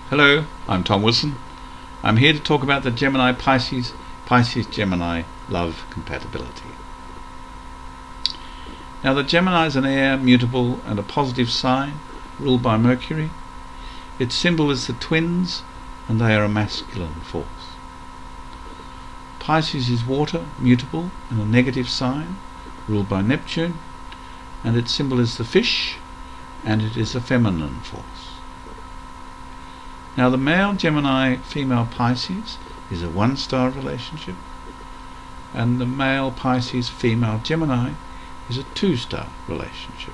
Hello, I'm Tom Wilson. I'm here to talk about the Gemini-Pisces, Pisces-Gemini love compatibility. Now the Gemini is an air, mutable and a positive sign ruled by Mercury. Its symbol is the twins and they are a masculine force. Pisces is water, mutable and a negative sign ruled by Neptune, and its symbol is the fish and it is a feminine force. Now the male Gemini, female Pisces is a one-star relationship, and the male Pisces, female Gemini is a two-star relationship.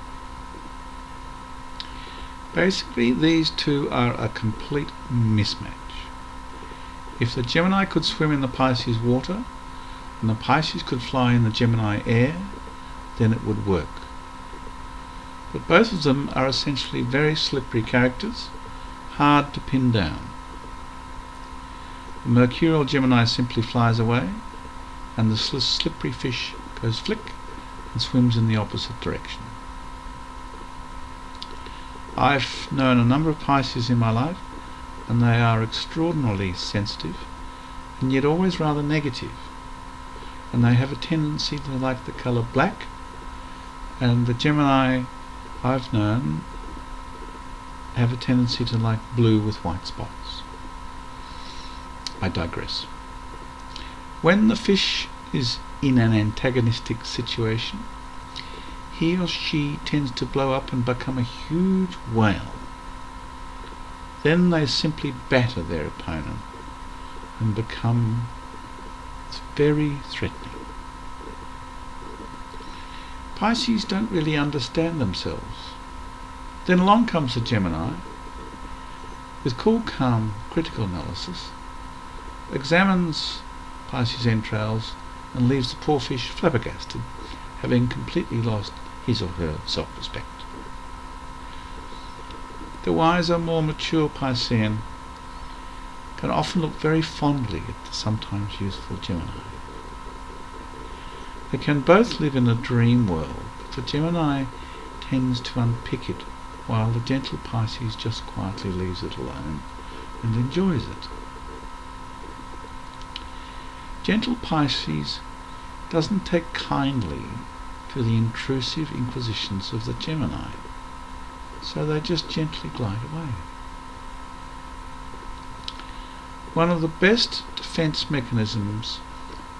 Basically these two are a complete mismatch. If the Gemini could swim in the Pisces water and the Pisces could fly in the Gemini air, then it would work. But both of them are essentially very slippery characters, hard to pin down. The mercurial Gemini simply flies away and the slippery fish goes flick and swims in the opposite direction. I've known a number of Pisces in my life and they are extraordinarily sensitive and yet always rather negative, and they have a tendency to like the colour black, and the Gemini I've known have a tendency to like blue with white spots. I digress. When the fish is in an antagonistic situation, he or she tends to blow up and become a huge whale. Then they simply batter their opponent and become very threatening. Pisces don't really understand themselves. Then along comes the Gemini with cool, calm, critical analysis, examines Pisces' entrails and leaves the poor fish flabbergasted, having completely lost his or her self-respect. The wiser, more mature Piscean can often look very fondly at the sometimes youthful Gemini. They can both live in a dream world, but the Gemini tends to unpick it while the gentle Pisces just quietly leaves it alone and enjoys it. Gentle Pisces doesn't take kindly to the intrusive inquisitions of the Gemini, so they just gently glide away. One of the best defense mechanisms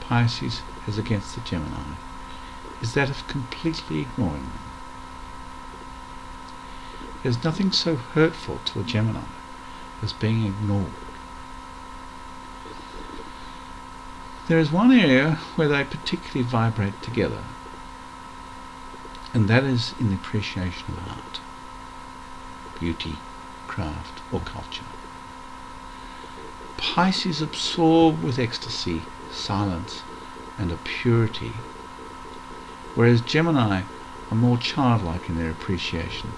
Pisces has against the Gemini is that of completely ignoring them. There's nothing so hurtful to a Gemini as being ignored. There is one area where they particularly vibrate together, and that is in the appreciation of art, beauty, craft or culture. Pisces absorb with ecstasy, silence and a purity, whereas Gemini are more childlike in their appreciation,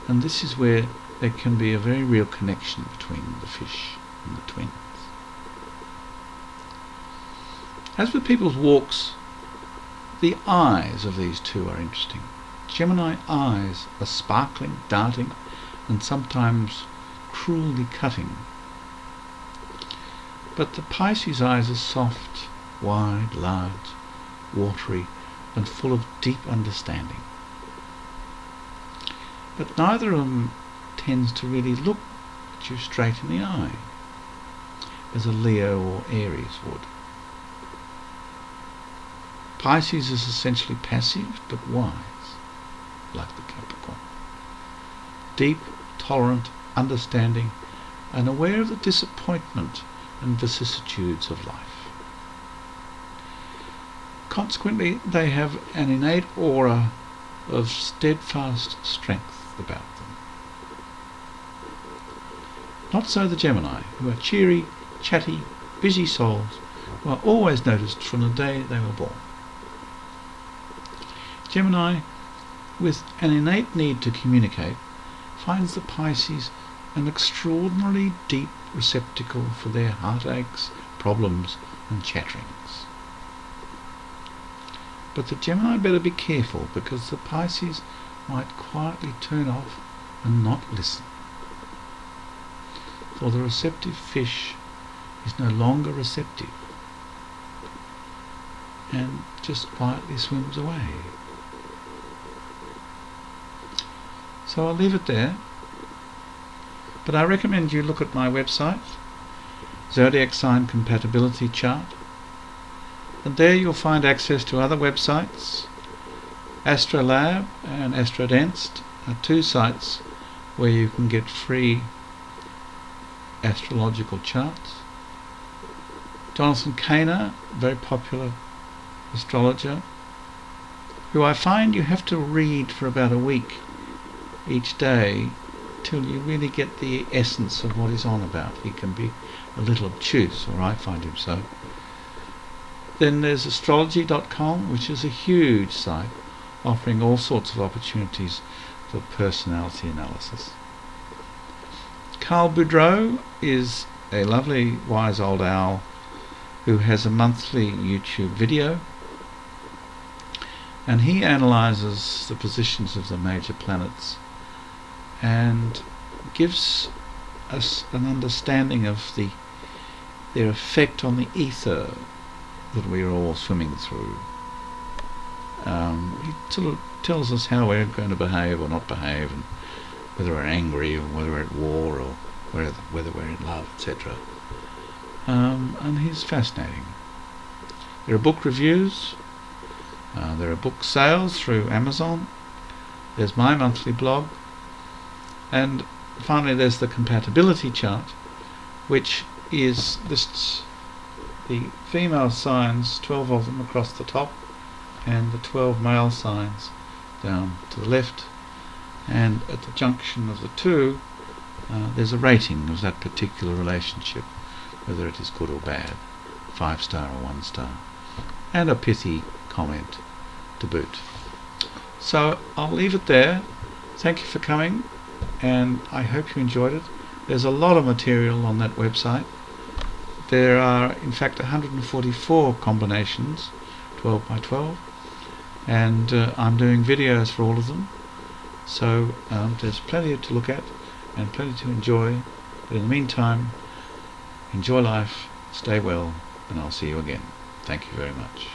and this is where there can be a very real connection between the fish and the twins. As with people's walks, the eyes of these two are interesting. Gemini eyes are sparkling, darting and sometimes cruelly cutting, but the Pisces eyes are soft, wide, large, watery and full of deep understanding. But neither of them tends to really look at you straight in the eye, as a Leo or Aries would. Pisces is essentially passive but wise, like the Capricorn. Deep, tolerant, understanding, and aware of the disappointment and vicissitudes of life. Consequently, they have an innate aura of steadfast strength about them. Not so the Gemini, who are cheery, chatty, busy souls who are always noticed from the day they were born. Gemini, with an innate need to communicate, finds the Pisces an extraordinarily deep receptacle for their heartaches, problems and chatterings. But the Gemini better be careful, because the Pisces might quietly turn off and not listen. for the receptive fish is no longer receptive and just quietly swims away. So I'll leave it there, but I recommend you look at my website, Zodiac Sign Compatibility Chart, and there you'll find access to other websites. Astrolab and Astrodensed are two sites where you can get free astrological charts. Jonathan Kaner, very popular astrologer, who I find you have to read for about a week each day till you really get the essence of what he's on about. He can be a little obtuse, or I find him so. Then there's astrology.com, which is a huge site offering all sorts of opportunities for personality analysis. Carl Boudreau is a lovely wise old owl who has a monthly YouTube video, and he analyzes the positions of the major planets and gives us an understanding of their effect on the ether that we are all swimming through. He sort of tells us how we're going to behave or not behave, and whether we're angry or whether we're at war or whether we're in love, etc. And he's fascinating. There are book reviews, there are book sales through Amazon, there's my monthly blog, and finally there's the compatibility chart, which lists the female signs, 12 of them across the top, and the 12 male signs down to the left, and at the junction of the two there's a rating of that particular relationship, whether it is good or bad, 5-star or 1-star, and a pithy comment to boot. So I'll leave it there. Thank you for coming, and I hope you enjoyed it. There's a lot of material on that website. There are in fact 144 combinations, 12 by 12, and I'm doing videos for all of them, so there's plenty to look at and plenty to enjoy. But in the meantime, enjoy life, stay well, and I'll see you again. Thank you very much.